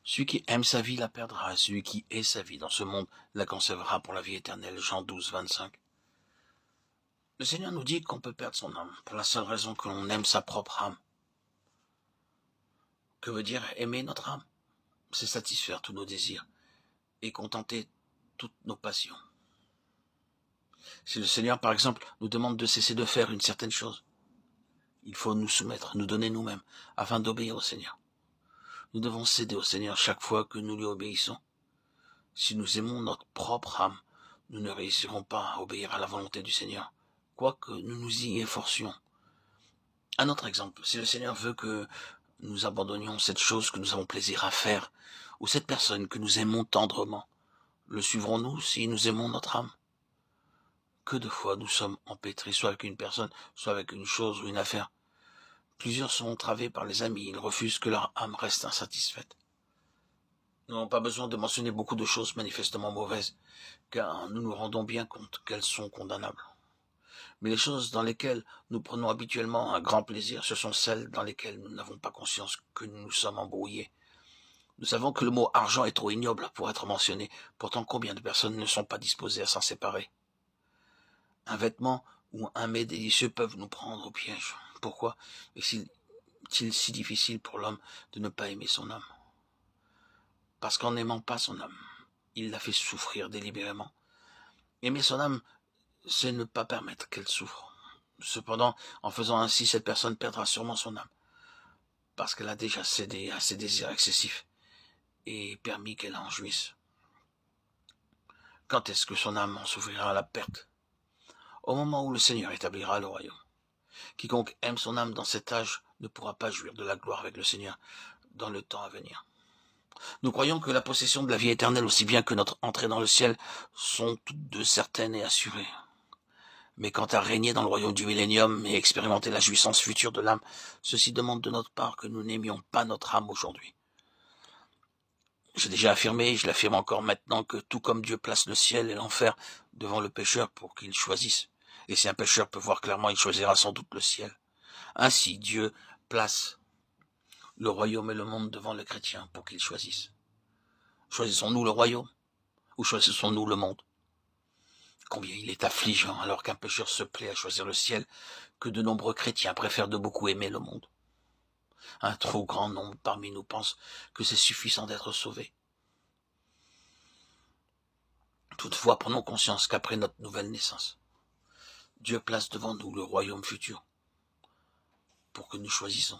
Celui qui aime sa vie la perdra, et celui qui hait sa vie dans ce monde la conservera pour la vie éternelle. Jean 12, 25. Le Seigneur nous dit qu'on peut perdre son âme pour la seule raison que l'on aime sa propre âme. Que veut dire aimer notre âme? C'est satisfaire tous nos désirs et contenter toutes nos passions. Si le Seigneur, par exemple, nous demande de cesser de faire une certaine chose, il faut nous soumettre, nous donner nous-mêmes, afin d'obéir au Seigneur. Nous devons céder au Seigneur chaque fois que nous lui obéissons. Si nous aimons notre propre âme, nous ne réussirons pas à obéir à la volonté du Seigneur, quoique nous nous y efforcions. Un autre exemple, si le Seigneur veut que nous abandonnions cette chose que nous avons plaisir à faire, ou cette personne que nous aimons tendrement, le suivrons-nous si nous aimons notre âme? Que de fois nous sommes empêtrés, soit avec une personne, soit avec une chose ou une affaire. Plusieurs sont entravés par les amis, ils refusent que leur âme reste insatisfaite. Nous n'avons pas besoin de mentionner beaucoup de choses manifestement mauvaises, car nous nous rendons bien compte qu'elles sont condamnables. Mais les choses dans lesquelles nous prenons habituellement un grand plaisir, ce sont celles dans lesquelles nous n'avons pas conscience que nous nous sommes embrouillés. Nous savons que le mot argent est trop ignoble pour être mentionné, pourtant combien de personnes ne sont pas disposées à s'en séparer? Un vêtement ou un mets délicieux peuvent nous prendre au piège. Pourquoi est-il si difficile pour l'homme de ne pas aimer son âme? Parce qu'en n'aimant pas son âme, il la fait souffrir délibérément. Aimer son âme, c'est ne pas permettre qu'elle souffre. Cependant, en faisant ainsi, cette personne perdra sûrement son âme, parce qu'elle a déjà cédé à ses désirs excessifs et permis qu'elle en jouisse. Quand est-ce que son âme en souffrira la perte? Au moment où le Seigneur établira le royaume. Quiconque aime son âme dans cet âge ne pourra pas jouir de la gloire avec le Seigneur dans le temps à venir. Nous croyons que la possession de la vie éternelle aussi bien que notre entrée dans le ciel sont toutes deux certaines et assurées. Mais quant à régner dans le royaume du millénium et expérimenter la jouissance future de l'âme, ceci demande de notre part que nous n'aimions pas notre âme aujourd'hui. J'ai déjà affirmé, et je l'affirme encore maintenant, que tout comme Dieu place le ciel et l'enfer devant le pécheur pour qu'il choisisse, et si un pécheur peut voir clairement, il choisira sans doute le ciel. Ainsi, Dieu place le royaume et le monde devant le chrétien pour qu'il choisisse. Choisissons-nous le royaume ou choisissons-nous le monde? Combien il est affligeant alors qu'un pécheur se plaît à choisir le ciel, que de nombreux chrétiens préfèrent de beaucoup aimer le monde. Un trop grand nombre parmi nous pense que c'est suffisant d'être sauvé. Toutefois, prenons conscience qu'après notre nouvelle naissance, Dieu place devant nous le royaume futur pour que nous choisissons.